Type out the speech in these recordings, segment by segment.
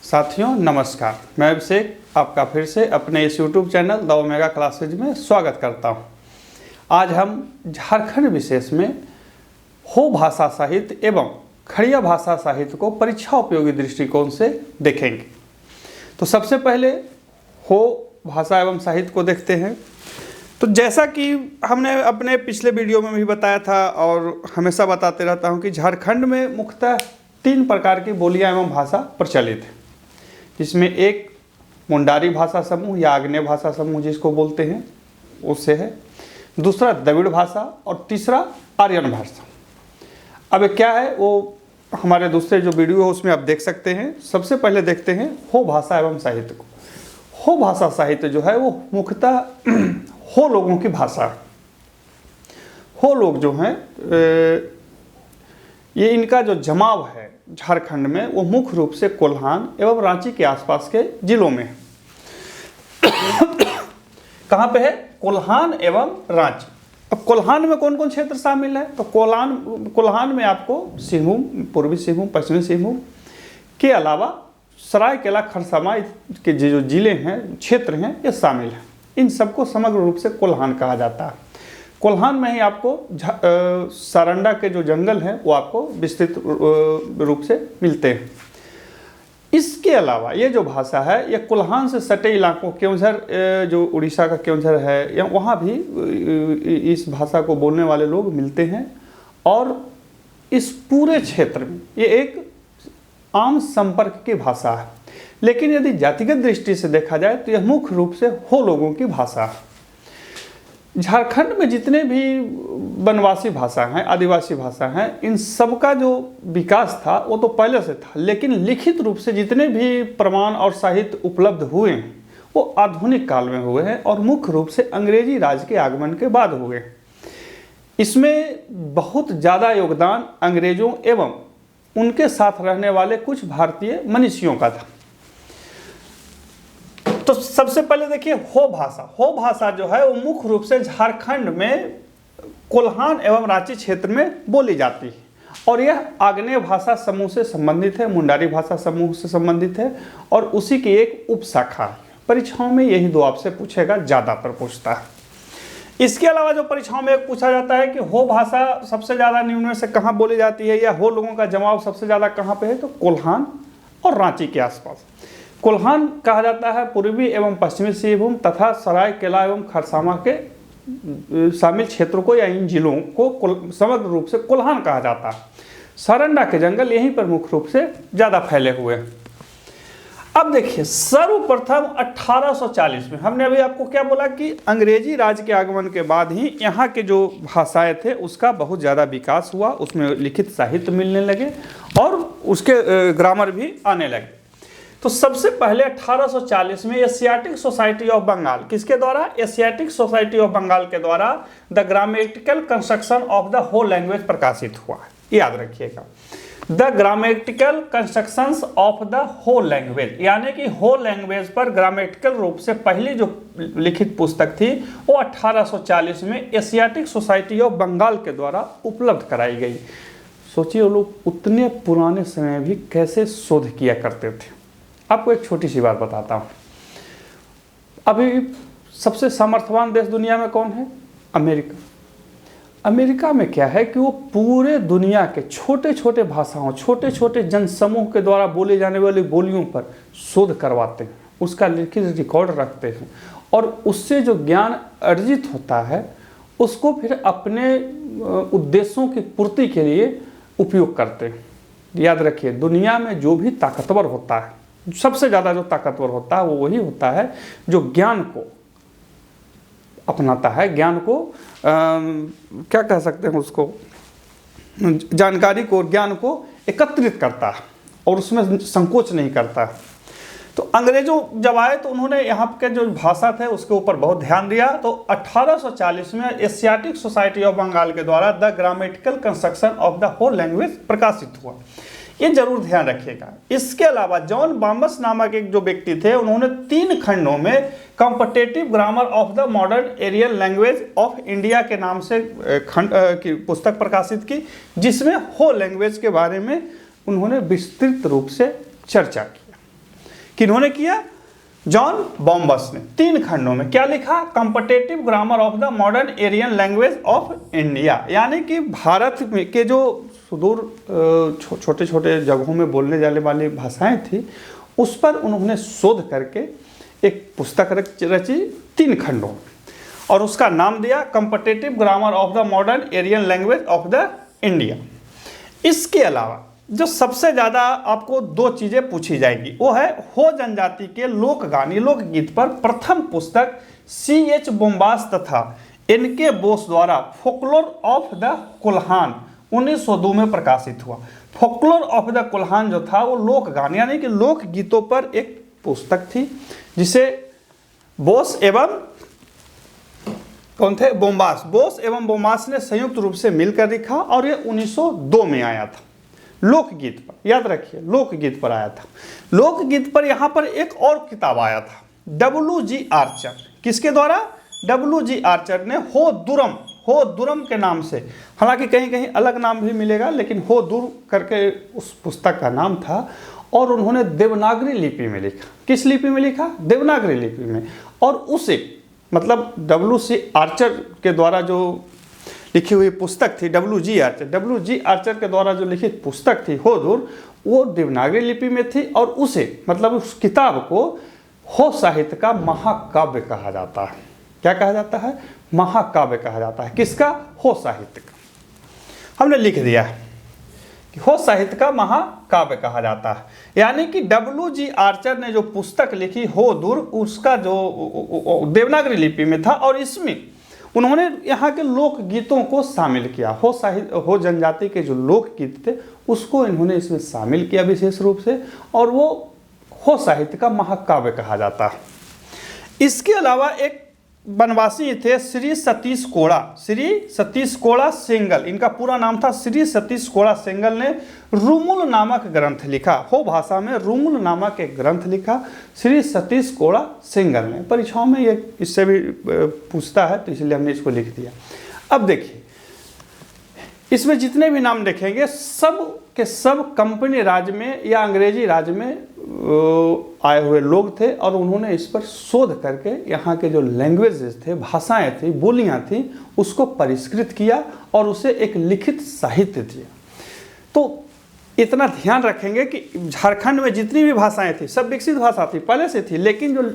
साथियों नमस्कार, मैं अभिषेक आपका फिर से अपने इस YouTube channel the omega classes में स्वागत करता हूं। आज हम झारखंड विशेष में हो भाषा साहित्य एवं खड़िया भाषा साहित्य को परीक्षा उपयोगी दृष्टिकोण से देखेंगे। तो सबसे पहले हो भाषा एवं साहित्य को देखते हैं। तो जैसा कि हमने अपने पिछले वीडियो में भी बताया था और हमेशा बताते रहता हूं कि झारखंड में मुख्यतः 3 प्रकार की बोलियां एवं भाषा प्रचलित है, जिसमें एक मुंडारी भाषा समूह या आग्नेय भाषा समूह जिसको बोलते हैं उससे है, दूसरा द्रविड़ भाषा और तीसरा आर्यन भाषा। अब क्या है वो हमारे दूसरे जो वीडियो है उसमें आप देख सकते हैं। सबसे पहले देखते हैं हो भाषा एवं साहित्य को। हो भाषा साहित्य जो है वो मुख्यतः हो लोगों की भाषा है। हो लोग जो हैं ये इनका जो जमाव है झारखंड में वो मुख्य रूप से कोल्हान एवं रांची के आसपास के जिलों में है। कहाँ पे है? कोल्हान एवं रांची। अब कोल्हान में कौन कौन क्षेत्र शामिल है? तो कोल्हान में आपको सिंहभूम, पूर्वी सिंहभूम, पश्चिमी सिंहभूम के अलावा सरायकेला, खरसावां के जो जिले हैं, क्षेत्र हैं, ये शामिल हैं। इन सबको समग्र रूप से कोल्हान कहा जाता है। कोल्हान में ही आपको सारंडा के जो जंगल हैं वो आपको विस्तृत रूप से मिलते हैं। इसके अलावा ये जो भाषा है ये कोल्हान से सटे इलाकों, केवंझर जो उड़ीसा का केवंझर है, या वहाँ भी इस भाषा को बोलने वाले लोग मिलते हैं। और इस पूरे क्षेत्र में ये एक आम संपर्क की भाषा है। लेकिन यदि जातिगत दृष्टि से देखा जाए तो यह मुख्य रूप से हो लोगों की भाषा है। झारखंड में जितने भी वनवासी भाषा हैं, आदिवासी भाषा हैं, इन सब का जो विकास था वो तो पहले से था, लेकिन लिखित रूप से जितने भी प्रमाण और साहित्य उपलब्ध हुए हैं वो आधुनिक काल में हुए हैं और मुख्य रूप से अंग्रेजी राज के आगमन के बाद हुए। इसमें बहुत ज़्यादा योगदान अंग्रेजों एवं उनके साथ रहने वाले कुछ भारतीय मनीषियों का था। तो सबसे पहले देखिए हो भाषा। हो भाषा जो है वो मुख्य रूप से झारखंड में कोल्हान एवं रांची क्षेत्र में बोली जाती है और यह आग्नेय भाषा समूह से संबंधित है, मुंडारी भाषा समूह से संबंधित है और उसी की एक उपशाखा है। परीक्षाओं में यही 2 आपसे पूछेगा, ज़्यादातर पूछता है। इसके अलावा जो परीक्षाओं में एक पूछा जाता है कि हो भाषा सबसे ज़्यादा निम्न में से कहाँ बोली जाती है, या हो लोगों का जमाव सबसे ज़्यादा कहाँ पे है, तो कोल्हान और रांची के आसपास। कोल्हान कहा जाता है पूर्वी एवं पश्चिमी सिंहभूम तथा सरायकेला एवं खरसावां के शामिल क्षेत्रों को या इन जिलों को समग्र रूप से कोल्हान कहा जाता है। सारंडा के जंगल यहीं पर मुख्य रूप से ज़्यादा फैले हुए हैं। अब देखिए सर्वप्रथम 1840 में हमने अभी आपको क्या बोला कि अंग्रेजी राज के आगमन के बाद ही यहाँ के जो भाषाएं थे उसका बहुत ज़्यादा विकास हुआ, उसमें लिखित साहित्य मिलने लगे और उसके ग्रामर भी आने लगे। तो सबसे पहले 1840 में एशियाटिक सोसाइटी ऑफ बंगाल, किसके द्वारा? एशियाटिक सोसाइटी ऑफ बंगाल के द्वारा the grammatical construction of the whole language प्रकाशित हुआ है। याद रखिएगा, the grammatical constructions of the whole language, यानी कि होल लैंग्वेज पर ग्रामेटिकल रूप से पहली जो लिखित पुस्तक थी वो 1840 में एशियाटिक सोसाइटी ऑफ बंगाल के द्वारा उपलब्ध कराई गई। सोचिए वो लोग उतने पुराने समय भी कैसे शोध किया करते थे। आपको एक छोटी सी बात बताता हूँ। अभी सबसे सामर्थ्यवान देश दुनिया में कौन है? अमेरिका। अमेरिका में क्या है कि वो पूरे दुनिया के छोटे छोटे भाषाओं, छोटे छोटे जनसमूह के द्वारा बोले जाने वाली बोलियों पर शोध करवाते हैं, उसका लिखित रिकॉर्ड रखते हैं और उससे जो ज्ञान अर्जित होता है उसको फिर अपने उद्देश्यों की पूर्ति के लिए उपयोग करते हैं। याद रखिए, दुनिया में जो भी ताकतवर होता है, सबसे ज़्यादा जो ताकतवर होता है वो वही होता है जो ज्ञान को अपनाता है, ज्ञान को क्या कह सकते हैं उसको, जानकारी को, ज्ञान को एकत्रित करता है और उसमें संकोच नहीं करता है। तो अंग्रेजों जब आए तो उन्होंने यहाँ के जो भाषा थे उसके ऊपर बहुत ध्यान दिया। तो 1840 में एशियाटिक सोसाइटी ऑफ बंगाल के द्वारा the grammatical construction of the whole language प्रकाशित हुआ। ये जरूर ध्यान रखिएगा। इसके अलावा जॉन बॉम्बस नामक एक जो व्यक्ति थे उन्होंने 3 खंडों में competitive grammar of the modern Aryan language of India के नाम से खंड की पुस्तक प्रकाशित की, जिसमें हो लैंग्वेज के बारे में उन्होंने विस्तृत रूप से चर्चा की। किन्होंने किया? जॉन बॉम्बस ने 3 खंडों में। क्या लिखा? Competitive grammar of the modern Aryan language of India, यानी कि भारत के जो सुदूर छोटे छोटे जगहों में बोलने जाने वाली भाषाएं थी, उस पर उन्होंने शोध करके एक पुस्तक रची 3 खंडों में, और उसका नाम दिया competitive grammar of the modern Aryan language of the India. इसके अलावा जो सबसे ज़्यादा आपको 2 चीज़ें पूछी जाएगी, वो है हो जनजाति के लोकगान लोकगीत पर प्रथम पुस्तक C.H. बोम्बास तथा N.K. बोस द्वारा फोकलोर ऑफ द कोल्हान 1902 में प्रकाशित हुआ। फोकलोर ऑफ द कोल्हान जो था वो लोकगान यानी कि लोकगीतों पर एक पुस्तक थी, जिसे बोस एवं कौन थे? बोम्बास। बोस एवं बोम्बास ने संयुक्त रूप से मिलकर लिखा और ये 1902 में आया था। लोकगीत पर, याद रखिए, लोकगीत पर आया था। लोकगीत पर यहाँ पर एक और किताब आया था, W.G. आर्चर। किसके द्वारा? W.G. आर्चर ने हो दुरम के नाम से, हालांकि कहीं कहीं अलग नाम भी मिलेगा, लेकिन हो दूर करके उस पुस्तक का नाम था, और उन्होंने देवनागरी लिपि में लिखा। किस लिपि में लिखा? देवनागरी लिपि में। और उसे मतलब W.C. आर्चर के द्वारा जो लिखी हुई पुस्तक थी, W.G. आर्चर के द्वारा जो लिखित पुस्तक थी हो दूर, वो देवनागरी लिपि में थी, और उसे मतलब उस किताब को हो साहित्य का महाकाव्य कहा जाता है। क्या कहा जाता है? महाकाव्य कहा जाता है। किसका? हो साहित्य का। हमने लिख दिया है कि हो साहित्य का महाकाव्य कहा जाता है, यानी कि W.G. आर्चर ने जो पुस्तक लिखी हो दूर, उसका जो देवनागरी लिपि में था, और इसमें उन्होंने यहाँ के लोकगीतों को शामिल किया। हो जनजाति के जो लोकगीत थे उसको इन्होंने इसमें शामिल किया विशेष रूप से, और वो हो साहित्य का महाकाव्य कहा जाता है। इसके अलावा एक वनवासी थे श्री सतीश कोड़ा सेंगल, इनका पूरा नाम था श्री सतीश कोड़ा सेंगल ने रुमुल नामक ग्रंथ लिखा। हो भाषा में रुमुल नामक एक ग्रंथ लिखा श्री सतीश कोड़ा सेंगल ने। परीक्षाओं में ये इससे भी पूछता है, तो इसलिए हमने इसको लिख दिया। अब देखिए, इसमें जितने भी नाम देखेंगे सब के सब कंपनी राज में या अंग्रेजी राज में आए हुए लोग थे, और उन्होंने इस पर शोध करके यहाँ के जो लैंग्वेजेस थे, भाषाएं थी, बोलियां थी, उसको परिष्कृत किया और उसे एक लिखित साहित्य दिया। तो इतना ध्यान रखेंगे कि झारखंड में जितनी भी भाषाएं थी सब विकसित भाषा थी, पहले से थी, लेकिन जो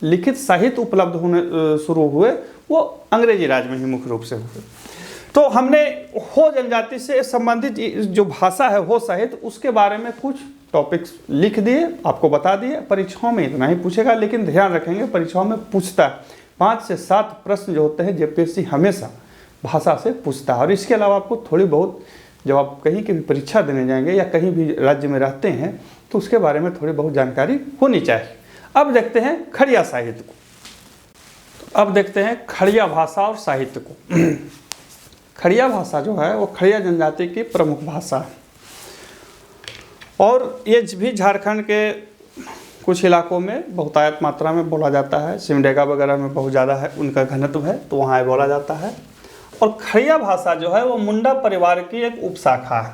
लिखित साहित्य उपलब्ध होने शुरू हुए वो अंग्रेजी राज में ही मुख्य रूप से हुए। तो हमने हो जनजाति से संबंधित जो भाषा है हो साहित्य, उसके बारे में कुछ टॉपिक्स लिख दिए, आपको बता दिए। परीक्षाओं में इतना ही पूछेगा, लेकिन ध्यान रखेंगे परीक्षाओं में पूछता है 5 से 7 प्रश्न जो होते हैं जेपीएससी हमेशा भाषा से पूछता है। और इसके अलावा आपको थोड़ी बहुत, जब आप कहीं की भी परीक्षा देने जाएंगे या कहीं भी राज्य में रहते हैं, तो उसके बारे में थोड़ी बहुत जानकारी होनी चाहिए। अब देखते हैं खड़िया साहित्य को। अब देखते हैं खड़िया भाषा और साहित्य को। खड़िया भाषा जो है वो खड़िया जनजाति की प्रमुख भाषा है, और ये भी झारखंड के कुछ इलाकों में बहुतायत मात्रा में बोला जाता है। सिमडेगा वगैरह में बहुत ज़्यादा है, उनका घनत्व है, तो वहाँ बोला जाता है। और खड़िया भाषा जो है वो मुंडा परिवार की एक उपशाखा है।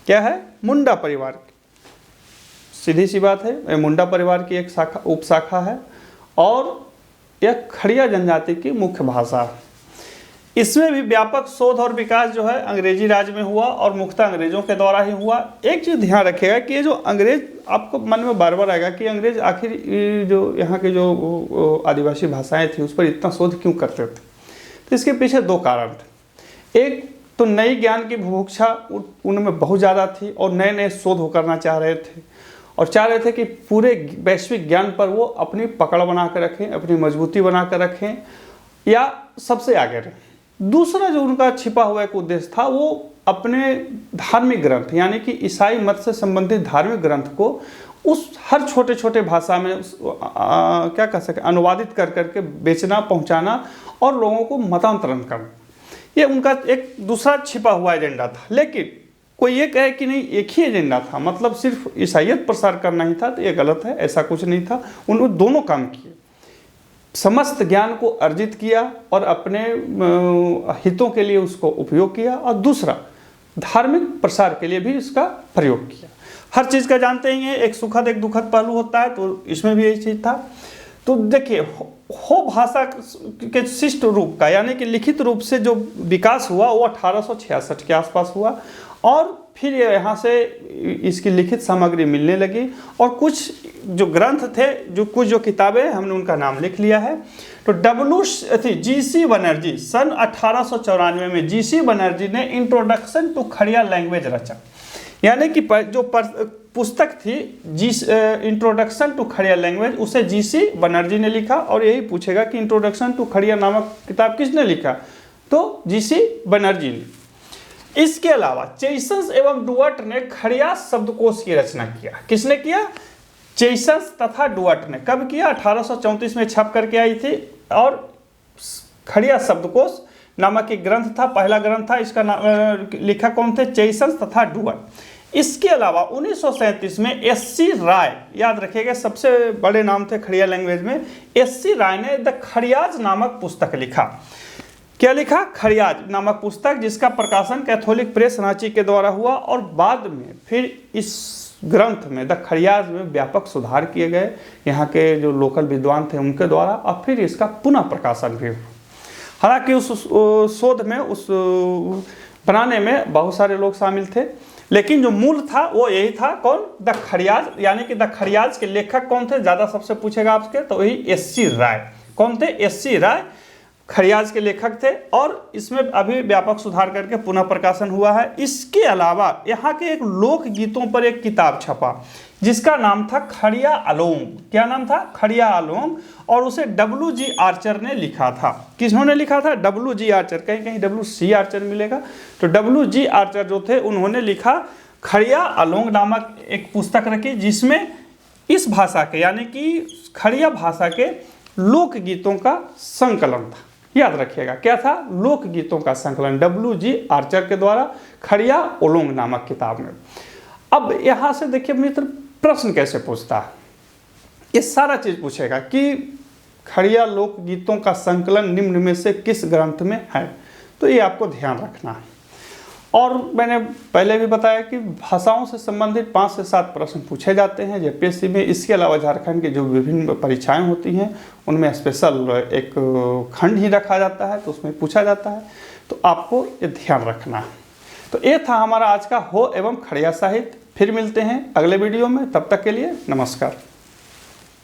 क्या है? मुंडा परिवार की, सीधी सी बात है, ये मुंडा परिवार की एक उपशाखा है, और यह खड़िया जनजाति की मुख्य भाषा है। इसमें भी व्यापक शोध और विकास जो है अंग्रेजी राज में हुआ, और मुख्यतः अंग्रेजों के द्वारा ही हुआ। एक चीज़ ध्यान रखिएगा कि ये जो अंग्रेज, आपको मन में बार बार आएगा कि अंग्रेज आखिर जो यहाँ के जो आदिवासी भाषाएं थी उस पर इतना शोध क्यों करते थे। तो इसके पीछे 2 कारण थे। एक तो नई ज्ञान की बुभुक्षा उनमें बहुत ज़्यादा थी, और नए नए शोध करना चाह रहे थे, और चाह रहे थे कि पूरे वैश्विक ज्ञान पर वो अपनी पकड़ बना कर रखें, अपनी मजबूती बना कर रखें, या सबसे आगे रहें। दूसरा जो उनका छिपा हुआ एक उद्देश्य था, वो अपने धार्मिक ग्रंथ यानी कि ईसाई मत से संबंधित धार्मिक ग्रंथ को उस हर छोटे छोटे भाषा में क्या कह सकते अनुवादित कर करके बेचना, पहुंचाना और लोगों को मतांतरण करना, ये उनका एक दूसरा छिपा हुआ एजेंडा था। लेकिन कोई ये कहे कि नहीं एक ही एजेंडा था, मतलब सिर्फ ईसाइयत प्रसार करना ही था, तो ये गलत है, ऐसा कुछ नहीं था। उन्होंने दोनों काम किए, समस्त ज्ञान को अर्जित किया और अपने हितों के लिए उसको उपयोग किया, और दूसरा धार्मिक प्रसार के लिए भी इसका प्रयोग किया। हर चीज़ का जानते ही हैं, एक सुखद एक दुखद पहलू होता है, तो इसमें भी यही चीज़ था। तो देखिए हो भाषा के शिष्ट रूप का यानी कि लिखित रूप से जो विकास हुआ वो 1866 के आसपास हुआ, और फिर यहाँ से इसकी लिखित सामग्री मिलने लगी, और कुछ जो ग्रंथ थे, जो किताबें, हमने उनका नाम लिख लिया है। तो GC बनर्जी सन 1894 में GC बनर्जी ने इंट्रोडक्शन टू खड़िया लैंग्वेज रचा, यानी कि जो पुस्तक थी इंट्रोडक्शन टू खड़िया लैंग्वेज, उसे GC बनर्जी ने लिखा। और यही पूछेगा कि इंट्रोडक्शन टू खड़िया नामक किताब किसने लिखा, तो GC बनर्जी ने। इसके अलावा चेसन्स एवं डुअट ने खड़िया शब्दकोश की रचना किया। किसने किया? चेसन्स तथा डुअट ने। कब किया? 1834 में छप करके आई थी, और खड़िया शब्दकोश नामक एक ग्रंथ था, पहला ग्रंथ था। इसका लिखा कौन थे? चेसन्स तथा डुअट। इसके अलावा 1937 में SC राय, याद रखिएगा सबसे बड़े नाम थे खड़िया लैंग्वेज में, SC राय ने द खड़ियाज नामक पुस्तक लिखा। क्या लिखा? खड़ियाज नामक पुस्तक, जिसका प्रकाशन कैथोलिक प्रेस रांची के द्वारा हुआ, और बाद में फिर इस ग्रंथ में द खड़ियाज में व्यापक सुधार किए गए यहाँ के जो लोकल विद्वान थे उनके द्वारा, और फिर इसका पुनः प्रकाशन भी हुआ। हालांकि उस शोध में, उस बनाने में बहुत सारे लोग शामिल थे, लेकिन जो मूल था वो यही था। कौन? द खड़ियाज, यानी कि द खड़ियाज के लेखक कौन थे? ज़्यादा सबसे पूछेगा आपके, तो वही SC राय। कौन थे? SC राय खड़ियाज के लेखक थे, और इसमें अभी व्यापक सुधार करके पुनः प्रकाशन हुआ है। इसके अलावा यहाँ के एक लोक गीतों पर एक किताब छपा, जिसका नाम था खड़िया अलोंग। क्या नाम था? खड़िया अलोंग, और उसे WG आर्चर ने लिखा था। किसने लिखा था? WG Archer. कहीं कहीं WC आर्चर मिलेगा, तो WG आर्चर जो थे उन्होंने लिखा खड़िया अलोंग नामक एक पुस्तक रखी, जिसमें इस भाषा के यानी कि खड़िया भाषा के लोक गीतों का संकलन था। याद रखिएगा क्या था? लोक गीतों का संकलन WG आर्चर के द्वारा खड़िया ओलोंग नामक किताब में। अब यहाँ से देखिए मित्र, प्रश्न कैसे पूछता है, ये सारा चीज पूछेगा कि खड़िया लोक गीतों का संकलन निम्न में से किस ग्रंथ में है, तो ये आपको ध्यान रखना है। और मैंने पहले भी बताया कि भाषाओं से संबंधित 5 से 7 प्रश्न पूछे जाते हैं JPSC में। इसके अलावा झारखंड की जो विभिन्न परीक्षाएं होती हैं उनमें स्पेशल एक खंड ही रखा जाता है, तो उसमें पूछा जाता है, तो आपको ये ध्यान रखना है। तो ये था हमारा आज का हो एवं खड़िया साहित्य। फिर मिलते हैं अगले वीडियो में, तब तक के लिए नमस्कार।